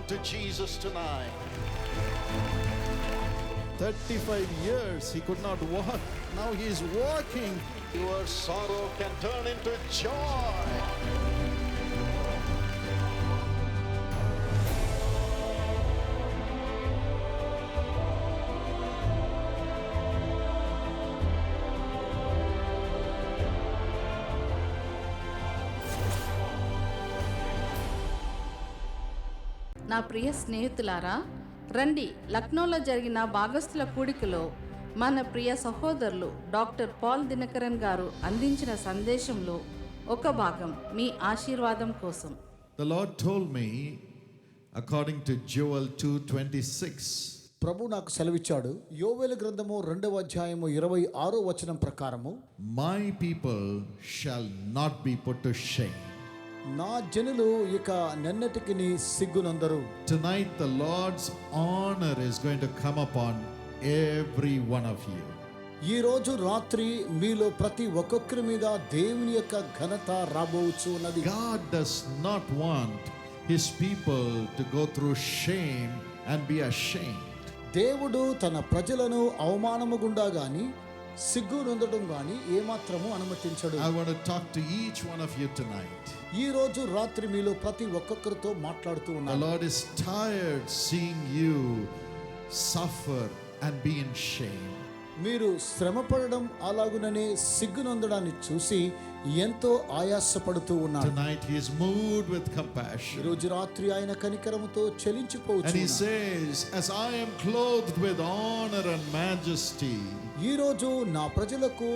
to Jesus tonight. 35 years he could not walk. Now he is walking. Your sorrow can turn into joy. నా ప్రియ స్నేహితులారా, రండి లక్నోలో జరిగిన భాగస్థుల కూడికలో మన ప్రియ సహోదరులు డాక్టర్ పాల్ దినకరన్ గారు అందించిన సందేశంలో ఒక భాగం మీ ఆశీర్వాదం కోసం. The Lord told me, according to Joel 2:26, ప్రభు నాకు సెలవిచ్చాడు. యోవేలు గ్రంథము 2వ అధ్యాయము 26వ వచనం ప్రకారము, my people shall not be put to shame. నా జనులు ఇక నెన్నటికి సిగ్గునందరు. Tonight the Lord's honor is going to come upon every one of you. ఈ రోజు రాత్రి మీలో ప్రతి ఒక్కొక్కరి మీద దేవుని యొక్క ఘనత రాబోవచ్చు ఉన్నది. God does not want his people to go through shame and be ashamed. దేవుడు తన ప్రజలను అవమానము గుండా గాని సిగ్గు నొందడం గాని ఏమాత్రము అనుమతించడు. I want to talk to each one of you tonight. ఈ రోజు రాత్రి మీలో ప్రతి ఒక్కొక్కరితో మాట్లాడుతూ The ఉన్నాడు. Lord is tired seeing you suffer and be in shame. మీరు శ్రమపడడం అలాగుననే సిగ్గునొందడాన్ని చూసి ఎంతో ఆయాసపడుతూ ఉన్నాడు. Tonight he is moved with ఈ compassion. రోజు రాత్రి ఆయన కనికరముతో And he చలించిపోవచ్చు. says, as I am clothed with honor and majesty, ఈ రోజు నా ప్రజలకు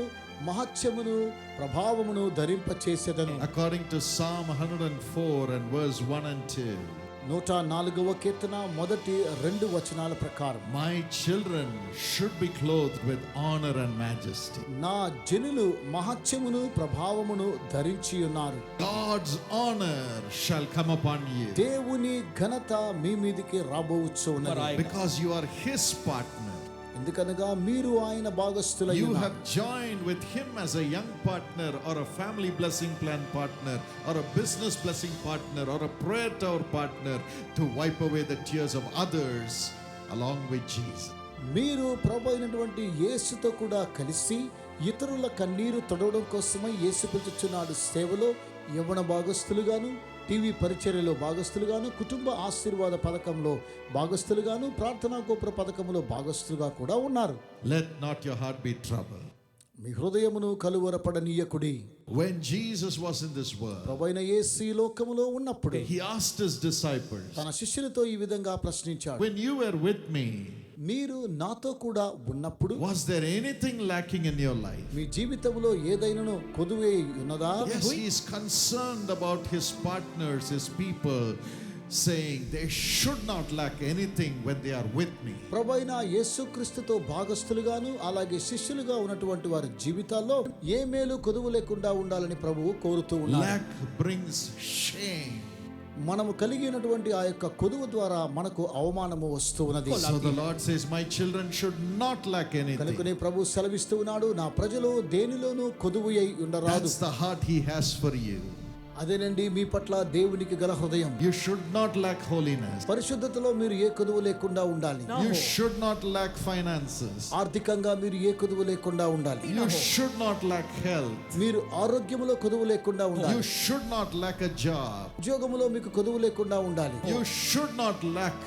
మహత్యమును ప్రభావమును ధరింపచేసేదను. according to Psalm 104 and verse 1 and 2, 104వ కీర్తన మొదటి 2 వచనాల ప్రకారం, my children should be clothed with honor and majesty. నా జనులు మహత్యమును ప్రభావమును ధరించి ఉన్నారు. God's honor shall come upon you దేవుని ఘనత మీ మీదికి రాబోవచ్చు ఉన్నది. because you are his partner. ఎందుకనగా మీరు ఆయన భాగస్థులై You ఉన్నారు. have joined with him as a young partner or a family blessing plan partner or a business blessing partner or a prayer tower partner to wipe away the tears of others along with Jesus. మీరు ప్రభు అయినటువంటి యేసుతో కూడా కలిసి ఇతరుల కన్నీరు తొడవడం కోసమై యేసు పిలుచుచున్నాడు. సేవలో యవ్వన భాగస్థులుగాను, టీవీ పరిచర్యలో భాగస్థులుగాను, కుటుంబ ఆశీర్వాద పథకంలో భాగస్థులుగాను, ప్రార్థనా గోపుర పథకంలో భాగస్థులుగా కూడా ఉన్నారు. Let not your heart be troubled. మీ హృదయమును కలువరపడనీయకుడి. When Jesus was in this world, ప్రభువైన యేసు ఈ లోకములో ఉన్నప్పుడు he asked his disciples, తన శిష్యులతో ఈ విధంగా ప్రశ్నించాడు. when you were with me, మీరు నాతో కూడా ఉన్నప్పుడు was there anything lacking in your life? మీ జీవితంలో ఏదైనాను కొదువే ఉన్నదా? Yes, he is concerned about his partners, his people, saying they should not lack anything when they are with me. ప్రభువైన యేసుక్రీస్తుతో భాగస్థులుగాను అలాగే శిష్యులుగా ఉన్నటువంటి వారి జీవితాల్లో ఏ మేలు కొదువు లేకుండా ఉండాలని ప్రభువు కోరుతూ ఉన్నారు. Lack brings shame. మనము కలిగినటువంటి ఆ యొక్క కొదువు ద్వారా మనకు అవమానము వస్తూ ఉన్నది. So the Lord says, my children should not lack anything. కనుకనే ప్రభు సెలవిస్తూ ఉన్నాడు, నా ప్రజలు దేనిలోనూ కొదువు అయి ఉండరాదు. That's the heart he has for you. అదేనండి మీ పట్ల దేవునికి గల హృదయం. You should not lack holiness. పరిశుద్ధతలో మీరు ఏ కొదువు లేకుండా ఉండాలి. You should not lack finances. ఆర్థికంగా మీరు ఏ కొదువు లేకుండా ఉండాలి. You should not lack health. మీరు ఆరోగ్యములో కొదువు లేకుండా ఉండాలి. You should not lack a job. ఉద్యోగములో మీకు కొదువు లేకుండా ఉండాలి. You should not lack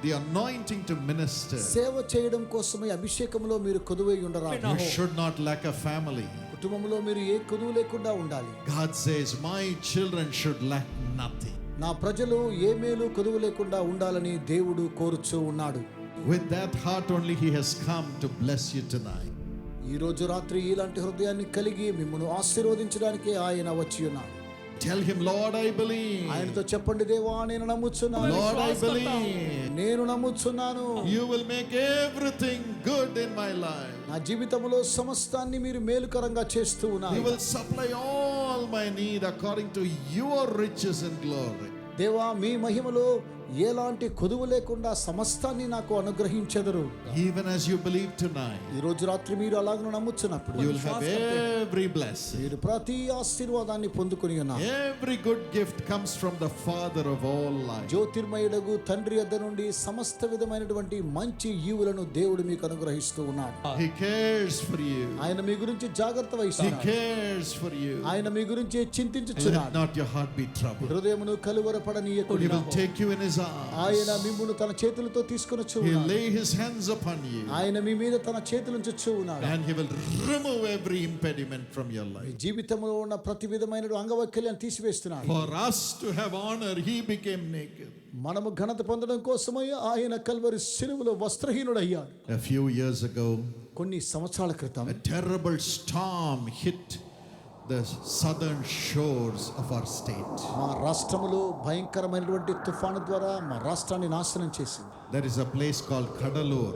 the anointing to minister. సేవ చేయడం కోసమే అభిషేకములో మీరు కొదువై ఉండరాదు. You should not lack a family. కుటుంబంలో మీరు ఏ కొదువు లేకుండా ఉండాలి. God says, my children should lack nothing. నా ప్రజలు ఏ మేలు కొదువు లేకుండా ఉండాలని దేవుడు కోరుచూ ఉన్నాడు. With that heart only he has come to bless you tonight. ఈ రోజు రాత్రి ఇలాంటి హృదయాన్ని కలిగి మిమ్మల్ని ఆశీర్వదించడానికే ఆయన వచ్చి ఉన్నాడు. Tell him, Lord, I believe. ఆయనతో చెప్పండి, దేవా నేను నమ్ముచున్నాను. Lord, I believe. నేను నమ్ముచున్నాను. You will make everything good in my life. నా జీవితంలో సమస్తాన్ని మీరు మేలుకరంగా చేస్తూ You ఉన్నారు. will supply all my need according to your riches and glory. దేవా మీ మహిమలో ఎలాంటి కొదువు లేకుండా సమస్తాన్ని నాకు అనుగ్రహించెదరు. Even as you believe tonight, ఈ రోజు రాత్రి మీరు అలాగ నమ్ముచున్నప్పుడు you will have every blessing. మీరు ప్రతి ఆశీర్వాదాన్ని పొందుకొని ఉన్నారు. Every good gift comes from the Father of all life. జ్యోతిర్మయుడగు తండ్రి యొద్ద నుండి సమస్త విధమైనటువంటి మంచి ఈవులను దేవుడు మీకు అనుగ్రహిస్తూ ఉన్నాడు. He cares for you. ఆయన మీ గురించి జాగ్రత్త He వహిస్తున్నాడు. cares for you. ఆయన మీ గురించి Let చింతించుచున్నాడు. not your heart be troubled. హృదయమును He కలువరపడనీయకుడి. will take you in his ఆయన arms. మిమ్మును తన చేతులతో తీసుకొని He'll lay his hands upon you. ఆయన మీ మీద తన చేతులుంచు ఉన్నాడు. And he will remove every impediment from your me life. జీవితంలో ఉన్న ప్రతి విధమైన అంగవైకల్యాన్ని తీసివేస్తున్నాడు. For us to have honor, he became naked. మనము ఘనత పొందడం కోసమై ఆయన కల్వరి శిలువలో వస్త్రహీనుడయ్యాడు. A few years ago, కొన్ని సంవత్సరాల క్రితం a terrible storm hit the southern shores of our state. మా రాష్ట్రములో భయంకరమైనటువంటి తుఫాను ద్వారా మా రాష్ట్రాన్ని నాశనం చేసింది. There is a place called Kadalur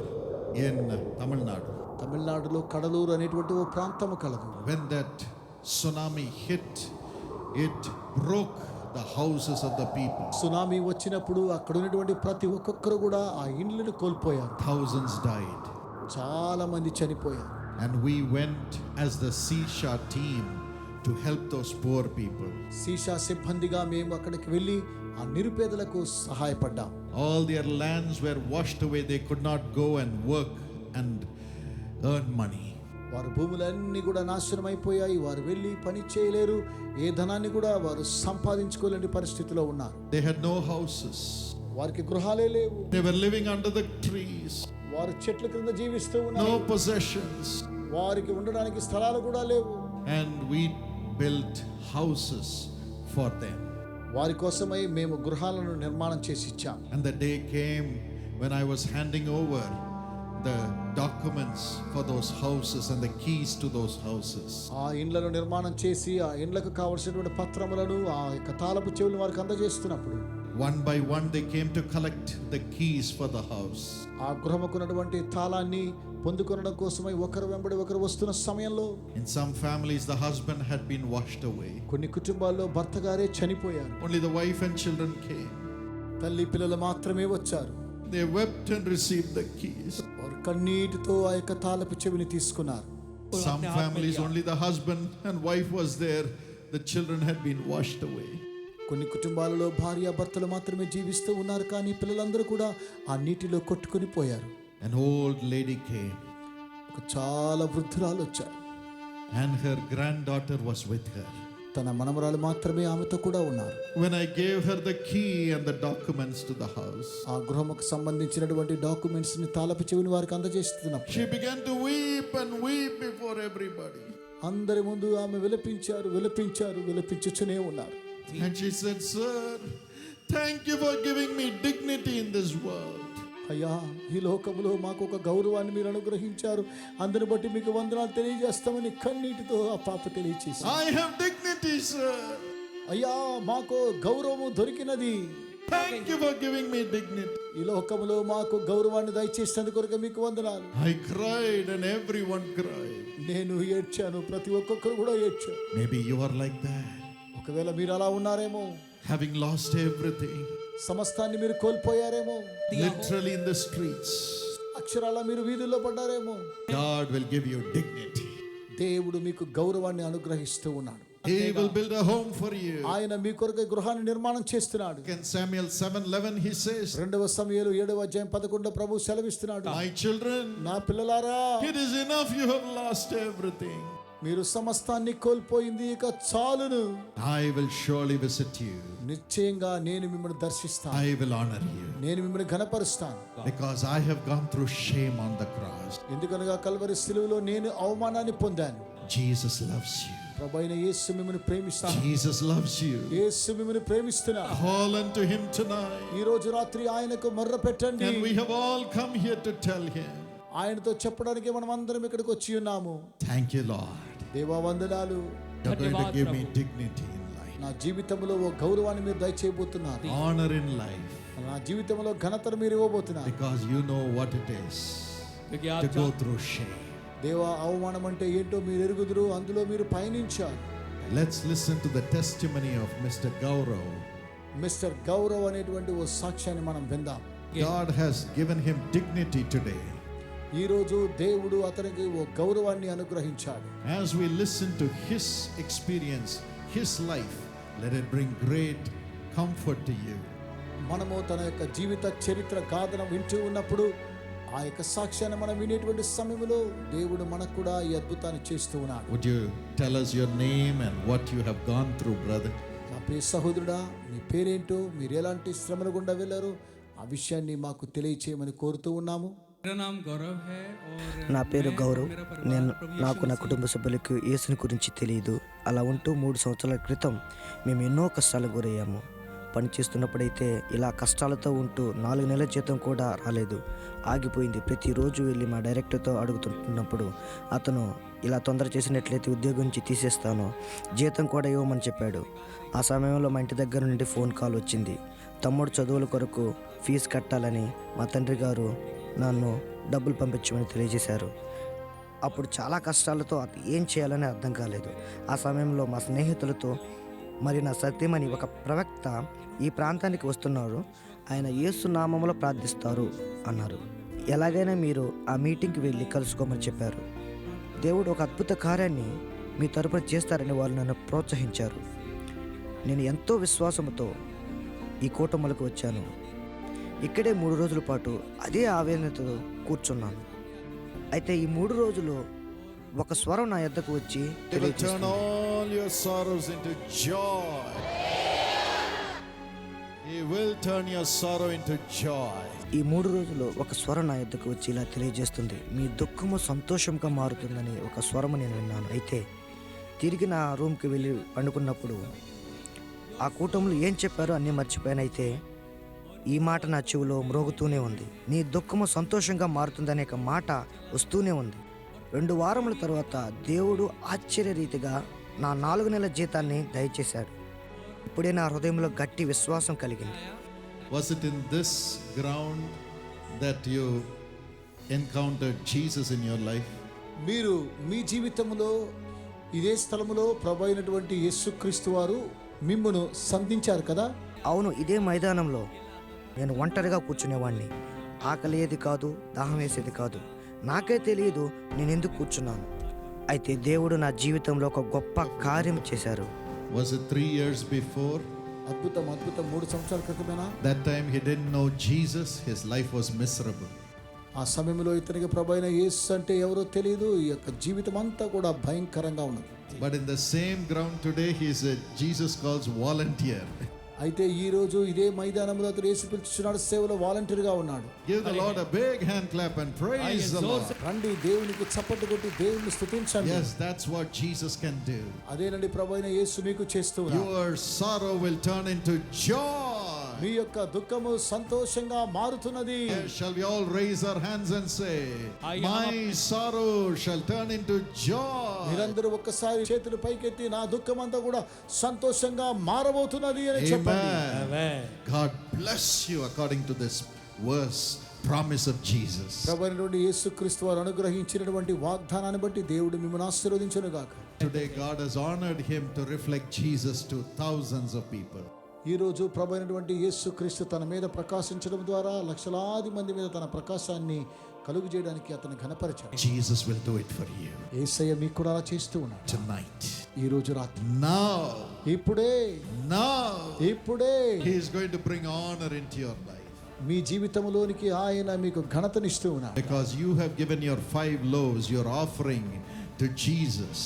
in Tamil Nadu. తమిళనాడులో కడలూరు అనేటువంటి ఓ ప్రాంతము కలదు. When that tsunami hit, it broke the houses of the people. Tsunami వచ్చినప్పుడు అక్కడ ఉన్నటువంటి ప్రతి ఒక్కొక్కరు కూడా ఆ ఇండ్లను కోల్పోయారు. Thousands died. చాలా మంది చనిపోయారు. And we went as the Sisha team to help those poor people. సీషా సిబ్బందిగా మేము అక్కడికి వెళ్ళి ఆ నిరుపేదలకు సహాయపడ్డాం. All their lands were washed away. They could not go and work and earn money. వారి భూములన్నీ కూడా నాశనం అయిపోయాయి. వారు వెళ్ళి పని చేయలేరు. ఏ ధనాన్ని కూడా వారు సంపాదించుకోలేని పరిస్థితిలో ఉన్నారు. They had no houses. వారికి గృహాలే లేవు. They were living under the trees. వారు చెట్ల క్రింద జీవిస్తూ ఉన్నారు. No possessions. వారికి ఉండడానికి స్థలాలు కూడా లేవు. And we built houses for them. వారి కోసమై మేము గృహాలను నిర్మాణం చేసి ఇచ్చాం. And the day came when I was handing over the documents for those houses and the keys to those houses. ఆ ఇండ్లను నిర్మాణం చేసి ఆ ఇండ్లకు కావలసినటువంటి పత్రములను ఆ యొక్క తాళపు చెవులను వారికి అందజేస్తున్నప్పుడు One by one they came to collect the keys for the house. ఆ గృహముకున్నటువంటి తాళాన్ని పొందుకొనడం కోసమై ఒకరు వెంబడి ఒకరు వస్తున్న సమయంలో In some families the husband had been washed away. కొన్ని కుటుంబాల్లో భర్త గారే చనిపోయారు. Only the wife and children came. తల్లి పిల్లలు మాత్రమే వచ్చారు. They wept and received the keys. వారు కన్నీటితో ఆ యొక్క తాళపు చెవిని తీసుకున్నారు. Some families only the husband and wife was there. The children had been washed away. కొన్ని కుటుంబాలలో భార్య భర్తలు మాత్రమే జీవిస్తూ ఉన్నారు, కానీ పిల్లలందరూ కూడా ఆ నీటిలో కొట్టుకొని పోయారు. An old lady came ఒక చాలా వృద్ధురాలు వచ్చారు. and her granddaughter was with her. తన మనమరాలు మాత్రమే ఆమెతో కూడా ఉన్నారు. When I gave her the key and the documents to the house, ఆ గృహముకు సంబంధించినటువంటి డాక్యుమెంట్స్ ని తాళపు చెవిని వారికి అందజేస్తున్నప్పుడు she began to weep and weep before everybody. అందరి ముందు ఆమె విలపించుచునే ఉన్నారు. And she said, "Sir, thank you for giving me dignity in this world. అయ్యా, ఈ లోకంలో మాకు ఒక గౌరవాన్ని మీరు అనుగ్రహించారు, అందుని బట్టి మీకు వందనాలు తెలియజేస్తామని కన్నీటితో ఆ పాప తెలియచేసి, I have dignity, sir. అయ్యా మాకు గౌరవము దొరికినది, Thank you for giving me dignity." ఈ లోకంలో మాకు గౌరవాన్ని దయచేసినందుకు కొరకు మీకు వందనాలు. I cried and everyone cried. నేను ఏడ్చాను, ప్రతి ఒక్కొక్కరు కూడా ఏడ్చారు. Maybe you are like that, ఒకవేళ మీరు అలా ఉన్నారేమో, having lost everything, సమస్తాన్ని మీరు కోల్పోయారేమో, literally in the streets. అక్షరాల మీరు వీధుల్లో పడ్డారేమో. God will give you dignity. దేవుడు మీకు గౌరవాన్ని అనుగ్రహిస్తూ ఉన్నాడు. He will build a home for you. ఆయన మీ కొరకు గృహాన్ని నిర్మాణం చేస్తున్నాడు. In Samuel 7:11 he says, 2 సమూయేలు 7:11 ప్రభు సెలవిస్తున్నాడు, "My children, నా పిల్లలారా, it is enough you have lost everything. మీరు సమస్తాన్ని కోల్పోయింది ఇక చాలును. I will surely visit you. నిశ్చయంగా నేను మిమ్మల్ని దర్శిస్తాను, I will honor you. నేను మిమ్మల్ని ఘనపరుస్తాను. Because I have gone through shame on the cross. ఎందుకనగా కల్వరి శిలువలో నేను అవమానాన్ని పొందాను. Jesus loves you. ప్రభువైన యేసు మిమ్మల్ని ప్రేమిస్తాడు. Jesus loves you. యేసు మిమ్మల్ని ప్రేమిస్తున్నాడు. Call unto him tonight. ఈ రోజు రాత్రి ఆయనకు మొర్ర పెట్టండి. And we have all come here to tell him, ఆయనతో చెప్పడానికి మనం అందరం ఇక్కడికి వచ్చి ఉన్నాము. thank you, Lord. దేవా వందనాలు, You're going to give me dignity in life, నా జీవితంలో ఓ గౌరవాన్ని మీరు దయచేయబోతున్నారు. honor in life, నా జీవితంలో ఘనతను మీరు ఇవ్వబోతున్నారు. because you know what it is to go through shame. దేవా, అవమానం అంటే ఏంటో మీరు ఎరుగుదురు, అందులో మీరు పయనించారు. Let's listen to the testimony of Mr. Gaurav mister Gaurav అనేటువంటి ఓ సాక్ష్యాన్ని మనం విందాం. God has given him dignity today. ఈరోజు దేవుడు అతనికి ఓ గౌరవాన్ని అనుగ్రహించాడు. As we listen to his experience, his life, let it bring great comfort to you. మనము తన యొక్క జీవిత చరిత్ర గాథను వింటూ ఉన్నప్పుడు ఆ యొక్క సాక్ష్యాన్ని మనం వినేటువంటి సమయంలో దేవుడు మనకు కూడా ఈ అద్భుతాన్ని చేస్తూ ఉన్నాడు. Would you tell us your name and what you have gone through, brother? నా ప్రియ సహోదరుడా, మీ పేరేంటో, మీరు ఎలాంటి శ్రమల గుండా వెళ్ళారో ఆ విషయాన్ని మాకు తెలియచేయమని కోరుతూ ఉన్నాము. నా పేరు గౌరవ్. నాకు నా కుటుంబ సభ్యులకు యేసుని గురించి తెలియదు. అలా ఉంటూ 3 సంవత్సరాల క్రితం మేము ఎన్నో కష్టాలకు గురయ్యాము. పనిచేస్తున్నప్పుడైతే ఇలా కష్టాలతో ఉంటూ 4 నెలల జీతం కూడా రాలేదు, ఆగిపోయింది. ప్రతిరోజు వెళ్ళి మా డైరెక్టర్తో అడుగుతున్నప్పుడు అతను ఇలా తొందర చేసినట్లయితే ఉద్యోగం నుంచి తీసేస్తాను, జీతం కూడా ఇవ్వమని చెప్పాడు. ఆ సమయంలో మా ఇంటి దగ్గర నుండి ఫోన్ కాల్ వచ్చింది. తమ్ముడు చదువుల కొరకు ఫీజు కట్టాలని మా తండ్రి గారు నన్ను డబ్బులు పంపించమని తెలియజేశారు. అప్పుడు చాలా కష్టాలతో ఏం చేయాలని అర్థం కాలేదు. ఆ సమయంలో మా స్నేహితులతో మరి నా సత్యమని ఒక ప్రవక్త ఈ ప్రాంతానికి వస్తున్నారు, ఆయన యేసు నామములో ప్రార్థిస్తారు అన్నారు. ఎలాగైనా మీరు ఆ మీటింగ్కి వెళ్ళి కలుసుకోమని చెప్పారు. దేవుడు ఒక అద్భుత కార్యాన్ని మీ తరపున చేస్తారని వాళ్ళు నన్ను ప్రోత్సహించారు. నేను ఎంతో విశ్వాసంతో ఈ కూటములకు వచ్చాను. ఇక్కడే 3 రోజుల పాటు అదే ఆవేదనతో కూర్చున్నాను. అయితే ఈ 3 రోజులు ఒక స్వరం నా యొద్దకు వచ్చి He will turn all your sorrows into joy. He will turn your sorrow into joy. ఈ 3 రోజులు ఒక స్వరం నా యొద్దకు వచ్చి ఇలా తెలియజేస్తుంది, మీ దుఃఖము సంతోషంగా మారుతుందని ఒక స్వరము నేను విన్నాను. అయితే తిరిగి నా రూమ్కి వెళ్ళి పండుకున్నప్పుడు ఆ కూటములు ఏం చెప్పారో అన్నీ మర్చిపోయాను. అయితే ఈ మాట నా చెవిలో మ్రోగుతూనే ఉంది, నీ దుఃఖము సంతోషంగా మారుతుందనే ఒక మాట వస్తూనే ఉంది. 2 వారముల తర్వాత దేవుడు ఆశ్చర్యరీతిగా నా 4 నెలల జీతాన్ని దయచేశాడు. ఇప్పుడే నా హృదయంలో గట్టి విశ్వాసం కలిగింది. Was it in this ground that you encountered Jesus in your life? మీరు మీ జీవితంలో ఇదే స్థలములో ప్రభు అయినటువంటి యేసుక్రీస్తు వారు మిమ్మును సంధించారు కదా? అవును, ఇదే మైదానంలో నేను ఒంటరిగా కూర్చునేవాడిని. ఆకలి ఏది కాదు, దాహం వేసేది కాదు. నాకే తెలియదు నేను ఎందుకు కూర్చున్నాను. అయితే దేవుడు నా జీవితంలో ఒక గొప్ప కార్యం చేశారు. Was it 3 years before? అద్భుతం 3 సంవత్సరాల క్రితమేనా? That time he didn't know Jesus, his life was miserable. ఆ సమయంలో ఇతనికి ప్రభు అయిన యేసు అంటే ఎవరో తెలియదు, ఈ యొక్క జీవితం అంతా కూడా భయంకరంగా ఉన్నది. But in the same ground today, he is a Jesus calls volunteer. అయితే ఈ రోజు ఇదే మైదానంలో అతను యేసు పిలుచుచున్నాడు, సేవలో వాలంటీర్గా ఉన్నాడు. Give the Lord a big hand clap and praise the Lord. రండి దేవునికి చప్పట్లు కొట్టి దేవుని స్తుతించండి. Yes, that's what Jesus can do. అదేనండి ప్రభు అయిన యేసు మీకు చేస్తూ ఉన్నాడు. Your sorrow will turn into joy. మీ యొక్క దుఃఖము సంతోషంగా మారుతున్నది. Shall we all raise our hands and say, my sorrow shall turn into joy. మీరందరూ ఒక్కసారి చేతులు పైకెత్తి, నా దుఃఖం అంతా కూడా సంతోషంగా మారబోతున్నది అని చెప్పండి. Amen. God bless you according to this verse, promise of Jesus. ప్రభువైనటువంటి యేసుక్రీస్తు వారు అనుగ్రహించినటువంటి వాగ్దానాన్ని బట్టి దేవుడు మిమ్మల్ని ఆశీర్వదించును గాక. Today God has honored him to reflect Jesus to thousands of people. ఈ రోజు ప్రభువైనటువంటి యేసుక్రీస్తు తన మీద ప్రకాశించడం ద్వారా లక్షలాది మంది మీద తన ప్రకాశాన్ని కలుగు చేయడానికి అతను ఘనపరిచాడు. Jesus will do it for you యేసయ్య మీకు కూడా అలా చేస్తూ ఉన్నాడు. tonight. ఈ రోజు రాత్రి, Now ఇప్పుడే he is going to bring honor into your life. మీ జీవితంలోనికి ఆయన మీకు ఘనతనిస్తూ ఉన్నాడు. Because you have given your 5 loaves, your offering to Jesus.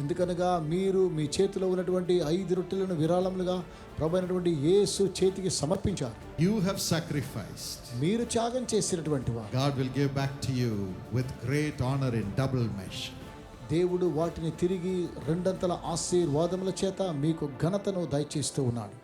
ఎందుకనగా మీరు మీ చేతిలో ఉన్నటువంటి 5 రొట్టెలను విరాళములుగా ప్రభువైనటువంటి యేసు చేతికి సమర్పించారు. You have sacrificed. మీరు త్యాగం చేసినటువంటి వారు. God will give back to you with great honor in double measure. దేవుడు వాటిని తిరిగి 2 ఆశీర్వాదముల చేత మీకు ఘనతను దయచేస్తూ ఉన్నాడు.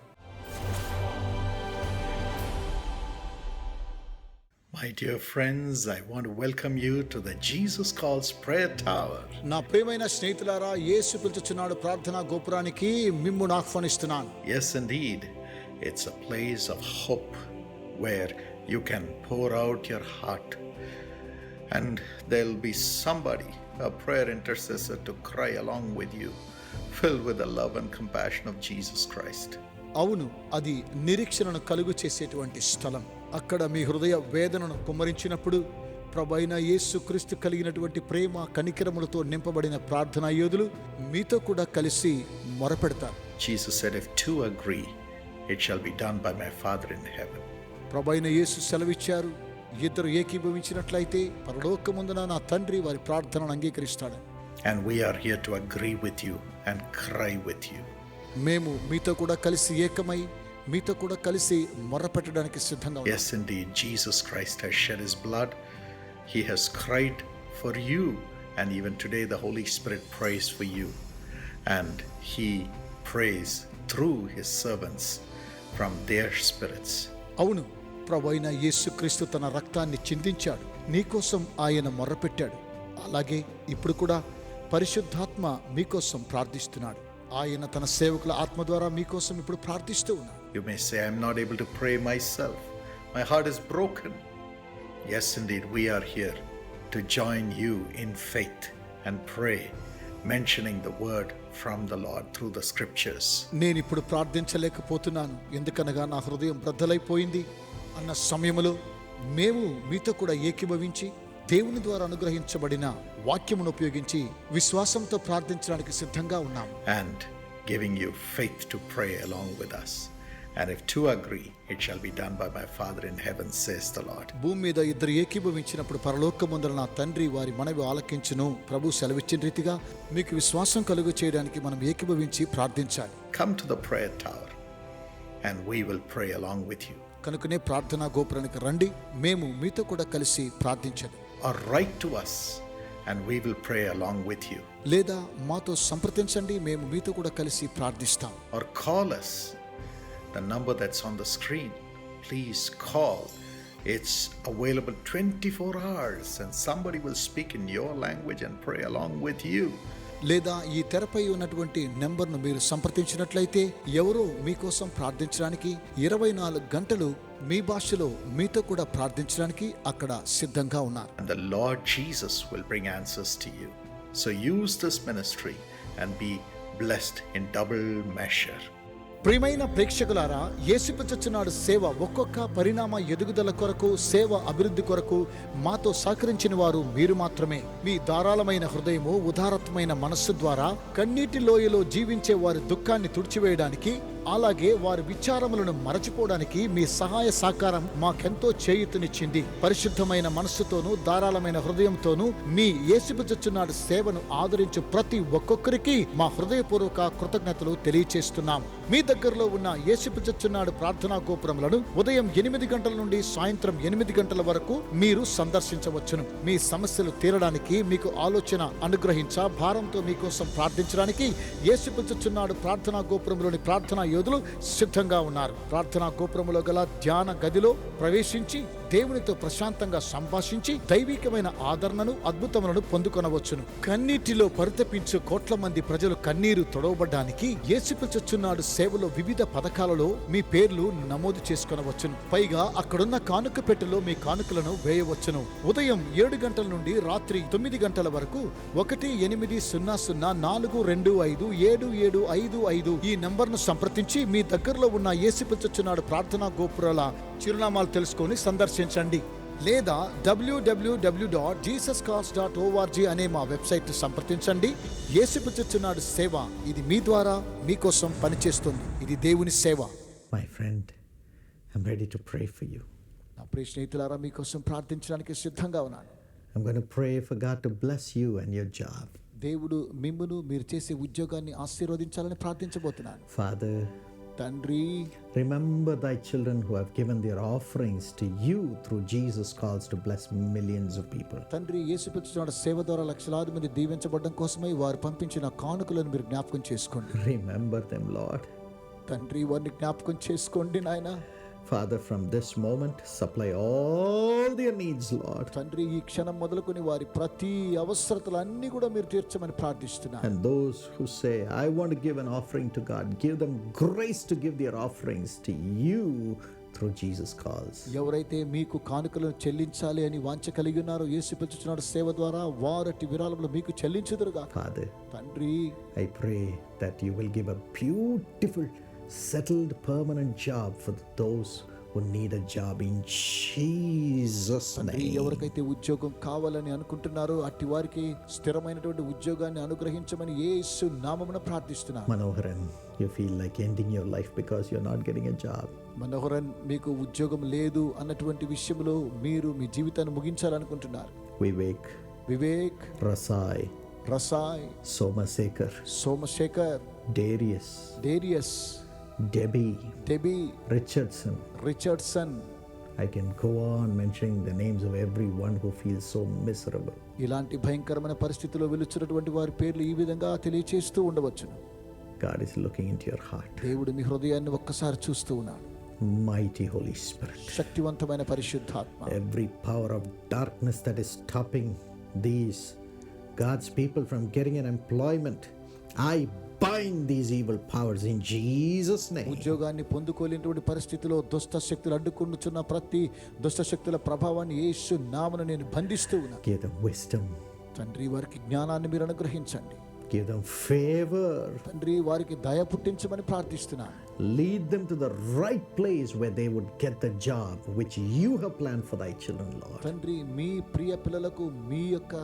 My dear friends, I want to welcome you to the Jesus Calls Prayer Tower. నా ప్రియమైన స్నేహితులారా, యేసు పిలుచుచున్నాడు ప్రార్థనా గోపురానికి మిమ్మును ఆహ్వానిస్తున్నాను. Yes, indeed, it's a place of hope where you can pour out your heart and there'll be somebody, a prayer intercessor, to cry along with you, filled with the love and compassion of Jesus Christ. అవును, అది నిరీక్షణను కలుగు చేసేటువంటి స్థలం. అక్కడ మీ హృదయ వేదనను కుమ్మరించినప్పుడు ప్రభైన యేసుక్రీస్తు కలిగినటువంటి ప్రేమ కనికరములతో నింపబడిన ప్రార్థనా యోధులు మీతో కూడా కలిసి మొరపెడతారు. Jesus said, if two agree, it shall be done by my Father in heaven. ప్రభైన యేసు సెలవిచ్చారు, ఇద్దరు ఏకీభవించినట్లయితే పరలోకమందున నా తండ్రి వారి ప్రార్థనను అంగీకరిస్తాడు. And we are here to agree with you and cry with you. మేము మీతో కూడా కలిసి ఏకమై మీతో కూడా కలిసి మొర్రపెట్టడానికి సిద్ధంగా ఉన్నాం. Yes, indeed, Jesus Christ has shed his blood. He has cried for you, and even today the Holy Spirit prays for you, and he prays through his servants from their spirits. అవును, ప్రభువైన యేసుక్రీస్తు తన రక్తాన్ని చిందించాడు, నీకోసం ఆయన మొర్రపెట్టాడు. అలాగే ఇప్పుడు కూడా పరిశుద్ధాత్మ మీకోసం ప్రార్థిస్తున్నాడు. ఆయన తన సేవకుల ఆత్మ ద్వారా మీకోసం ఇప్పుడు ప్రార్థిస్తూ ఉన్నాడు. You may say, I'm not able to pray myself. My heart is broken. Yes, indeed, we are here to join you in faith and pray, mentioning the word from the Lord through the scriptures. నేను ఇప్పుడు ప్రార్థించలేకపోతున్నాను, ఎందుకనగా నా హృదయం బ్రద్దలైపోయింది అన్న సమయంలో మేము మీతో కూడా ఏకీభవించి దేవుని ద్వారా అనుగ్రహించబడిన వాక్యమును ఉపయోగించి విశ్వాసంతో ప్రార్థించడానికి సిద్ధంగా ఉన్నాం. And giving you faith to pray along with us. And if two agree, it shall be done by my Father in heaven, says the Lord. భూమి మీద ఇద్దరు ఏకీభవించినప్పుడు పరలోకమందున నా తండ్రి వారి మనవి ఆలకించును. ప్రభు సెలవిచ్చిన రీతిగా మీకు విశ్వాసం కలుగు చేయడానికి మనం ఏకీభవించి ప్రార్థించాలి. Come to the prayer tower and we will pray along with you. కనుకనే ప్రార్థనా గోపురానికి రండి, మేము మీతో కూడా కలిసి ప్రార్థించండి. Or write to us and we will pray along with you. లేదా మాతో సంప్రదించండి, మేము మీతో కూడా కలిసి ప్రార్థిస్తాం. Or call us. The number that's on the screen, please call. It's available 24 hours and somebody will speak in your language and pray along with you. లేదా ఈ తెరపై ఉన్నటువంటి నెంబర్ను మీరు సంప్రదించినట్లయితే ఎవరో మీకోసం ప్రార్థించడానికి 24 గంటలు మీ భాషలో మీతో కూడా ప్రార్థించడానికి అక్కడ సిద్ధంగా ఉన్నారు. And the Lord Jesus will bring answers to you. So use this ministry and be blessed in double measure. ప్రియమైన ప్రేక్షకులారా, యేసుప్రచుచున్నాడు సేవ ఒక్కొక్క పరిణామ ఎదుగుదల కొరకు, సేవ అభివృద్ధి కొరకు మాతో సహకరించిన వారు మీరు మాత్రమే. మీ ధారాళమైన హృదయము, ఉదారత్వమైన మనస్సు ద్వారా కన్నీటి లోయలో జీవించే వారి దుఃఖాన్ని తుడిచివేయడానికి, అలాగే వారి విచారములను మరచిపోవడానికి మీ సహాయ సహకారం మాకెంతో చేయూతనిచ్చింది. పరిశుద్ధమైన మనస్సుతోనూ ధారాళమైన హృదయంతోనూ మీ యేసుప్రచుచున్నాడు సేవను ఆదరించు ప్రతి ఒక్కొక్కరికి మా హృదయపూర్వక కృతజ్ఞతలు తెలియచేస్తున్నాం. మీ దగ్గరలో ఉన్న యేసుప్రచుచున్నాడు ప్రార్థనా గోపురములను ఉదయం 8 గంటల నుండి సాయంత్రం 8 గంటల వరకు మీరు సందర్శించవచ్చును. మీ సమస్యలు తీరడానికి, మీకు ఆలోచన అనుగ్రహించ, భారంతో మీకోసం ప్రార్థించడానికి యేసుప్రచుచున్నాడు ప్రార్థనా గోపురంలోని ప్రార్థనా యోధులు సిద్ధంగా ఉన్నారు. ప్రార్థనా గోపురములో గల ధ్యాన గదిలో ప్రవేశించి దేవునితో ప్రశాంతంగా సంభాషించి దైవికమైన ఆదరణను, అద్భుతములను పొందుకొనవచ్చును. కన్నీటిలో పరితపించు కోట్ల మంది ప్రజలు కన్నీరు తొడవబడ్డానికి యేసుప్రచుచున్నాడు సేవలో వివిధ పథకాలలో మీ పేర్లు నమోదు చేసుకొనవచ్చును. పైగా అక్కడున్న కానుక పెట్టెలో మీ కానుకలను వేయవచ్చును. ఉదయం 7 గంటల నుండి రాత్రి 9 గంటల వరకు 1-800-425-7755 ఈ నంబర్ను సంప్రదించి మీ దగ్గరలో ఉన్న యేసుప్రచుచున్నాడు ప్రార్థనా గోపురాల చిరునామాలు తెలుసుకొని సందర్శించండి. లేదా www.jesuscalls.org అనే మా వెబ్సైట్ సంప్రదించండి. యేసుప్రచుచున్నాడు సేవ, ఇది మీ ద్వారా మీకోసం పనిచేస్తుంది. ఇది దేవుని సేవ. My friend, I'm ready to pray for you. నా ప్రియ స్నేహితులారా, మీకోసం ప్రార్థించడానికి సిద్ధంగా ఉన్నాను. I'm going to pray for God to bless you and your job. దేవుడు మిమ్మును, మీరు చేసే ఉద్యోగాన్ని ఆశీర్వదించాలని ప్రార్థించబోతున్నాను. Father, తండ్రి, remember thy children who have given their offerings to you through Jesus Calls to bless millions of people. తండ్రి, యేసుప్రచుచున్నాడు సేవ ద్వారా లక్షలాది మంది దీవించబడడం కోసమై వారు పంపించిన కానుకలను మీరు జ్ఞాపకం చేసుకోండి. Remember them, Lord. తండ్రి, వారిని జ్ఞాపకం చేసుకోండి నాయన. Father, from this moment, supply all their needs, Lord. తండ్రి, ఈ క్షణం మొదలుకొని వారి ప్రతి అవసరతలన్నీ కూడా మీరు తీర్చమని ప్రార్థిస్తున్నాను. And those who say, I want to give an offering to God, give them grace to give their offerings to you through Jesus Calls. ఎవరైతే మీకు కానుకలను చెల్లించాలి అని వాంఛ కలిగి ఉన్నారో యేసుప్రచుచున్నాడు సేవ ద్వారా వారటి విరాళములు మీకు చెల్లించుదురుగా. Father, తండ్రి, I pray that you will give a beautiful settled permanent job for those who need a job in Jesus' తండ్రి name. ఎవరికైతే ఉద్యోగం కావాలని అనుకుంటున్నారో అట్టి వారికి స్థిరమైనటువంటి ఉద్యోగాన్ని అనుగ్రహించమని యేసు నామమున ప్రార్థిస్తున్నాను. Manoharan, you feel like ending your life because you're not getting a job. Manoharan, మీకు ఉద్యోగం లేదు అన్నటువంటి విషయంలో మీరు మీ జీవితాన్ని ముగించాలనుకుంటున్నారు. వివేక్, రసాయ్, Somashekhar, Darius, Debbie, Richardson. I can go on mentioning the names of everyone who feels so miserable. ఇలాంటి భయంకరమైన పరిస్థితిలో వెలుచున్నటువంటి వారి పేర్లు ఈ విధంగా తెలియచేస్తూ ఉండవచ్చును. God is looking into your heart. దేవుడు మీ హృదయాన్ని ఒక్కసారి చూస్తూ ఉన్నాడు. Mighty Holy Spirit. శక్తివంతమైన పరిశుద్ధాత్మ. Every power of darkness that is stopping these God's people from getting an employment, I bind these evil powers in Jesus' name. ఉద్యోగాన్ని పొందుకోలేనటువంటి పరిస్థితిలో దుష్ట శక్తులు అడ్డుకుంటున్న ప్రతి దుష్ట శక్తుల ప్రభావాన్ని యేసు నామమున నేను బంధిస్తూ ఉన్నాను. Give them wisdom. తండ్రి, వారికి జ్ఞానాన్ని మీరు అనుగ్రహించండి. Give them favor. తండ్రి, వారికి దయ పుట్టించమని ప్రార్థిస్తున్నాను. Lead them to the right place where they would get the job which you have planned for thy children, Lord. తండ్రి, మీ ప్రియ పిల్లలకు మీ యొక్క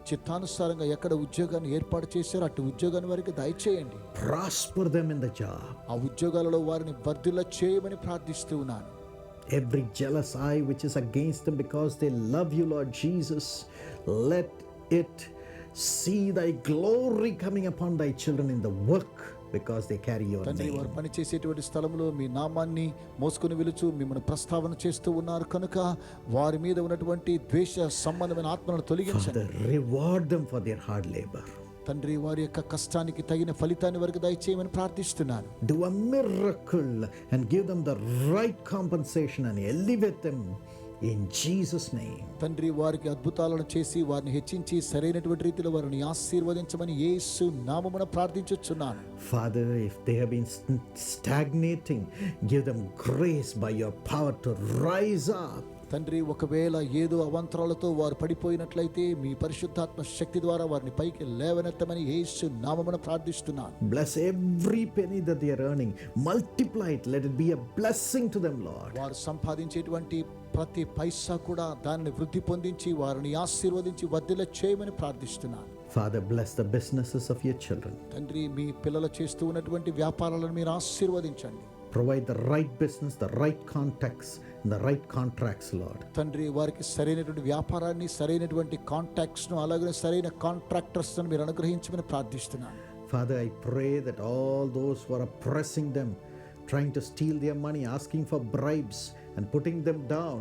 చిత్తానుసారంగా ఎక్కడ ఉద్యోగాన్ని ఏర్పాటు చేశారో అటు ఉద్యోగాన్ని వారికి దయచేయండి. Prosper them in the job. ఆ ఉద్యోగాలలో వారిని వర్ధిల్ల చేయమని ప్రార్థిస్తూ ఉన్నాను. Every jealous eye which is against them because they love you, Lord Jesus, let it see thy glory coming upon thy children in the work because they carry your తండ్రి, name. వారు పనిచేసేటువంటి స్థలంలో మీ నామాన్ని మోసుకొని వెలుచు మిమ్మల్ని ప్రస్తావన చేస్తూ ఉన్నారు కనుక వారి మీద ఉన్నటువంటి ద్వేష సంబంధమైన ఆత్మలను తొలగించండి. Father, reward them for their hard labor. తండ్రి, వారి యొక్క కష్టానికి తగిన ఫలితాన్ని వారికి దయచేయమని ప్రార్థిస్తున్నాను. Do a miracle and give them the right compensation and elevate them in Jesus' name. తండ్రి, వారికి అద్భుతాలను చేసి వారిని హెచ్చించి సరైనటువంటి రీతిలో వారిని ఆశీర్వదించమని యేసు నామమున ప్రార్థించుచున్నాను. Father, if they have been stagnating, give them grace by your power to rise up. తండ్రి, ఒకవేళ ఏదో అవంతరాలతో వారు పడిపోయినట్లయితే మీ పరిశుద్ధాత్మ శక్తి ద్వారా వారిని పైకి లేవనెత్తమని యేసు నామమున ప్రార్థిస్తున్నాను. Bless every penny that they are earning. Multiply it. Let it be a blessing to them, Lord. వారు సంపాదించేటువంటి ప్రతి పైసా కూడా దానిని వృద్ధి పొందించి వారిని ఆశీర్వదించి వర్ధిల్ల చేయమని ప్రార్థిస్తున్నాను. Father, bless the businesses of your children. తండ్రి, మీ పిల్లలు చేస్తూ ఉన్నటువంటి వ్యాపారాలను మీరు ఆశీర్వదించండి. Provide the right business, the right contacts, and the right contracts, Lord. తండ్రి, వారికి సరైనటువంటి వ్యాపారాన్ని, సరైనటువంటి కాంటాక్ట్స్ను, అలాగే సరైన కాంట్రాక్టర్స్ను మీరు అనుగ్రహించమని ప్రార్థిస్తున్నాను. Father, I pray that all those who are oppressing them, trying to steal their money, asking for bribes and putting them down,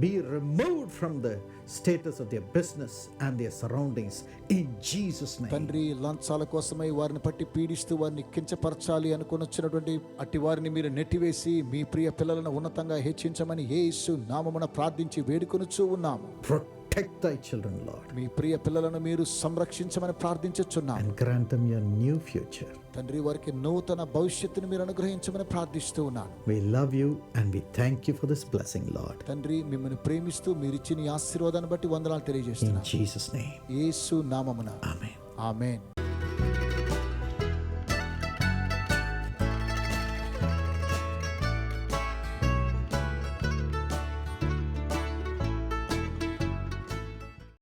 be removed from the status of their business and their surroundings in Jesus' name. తండ్రి, లంచాల కోసమై వారిని పట్టి పీడిస్తూ వారిని కించపరచాలి అనుకుని వచ్చినటువంటి అట్టి వారిని మీరు నెట్టివేసి మీ ప్రియ పిల్లలను ఉన్నతంగా హెచ్చించమని యేసు నామమున ప్రార్థించి వేడుకొనుచూ ఉన్నాము. Protect thy children, Lord, మీ ప్రియ పిల్లలను మీరు సంరక్షించమని ప్రార్థించుచున్నాము. and grant them your new future. తండ్రి, వారికి నూతన భవిష్యత్తును మీరు అనుగ్రహించమని ప్రార్థిస్తూ ఉన్నాను. We love you and we thank you for this blessing, Lord. తండ్రి, మిమ్మల్ని ప్రేమిస్తూ మీరు ఇచ్చిన ఈ ఆశీర్వాదాన్ని బట్టి వందనాలు In తెలియజేస్తున్నాను. Jesus' name. యేసు నామమున Amen. ఆమేన్.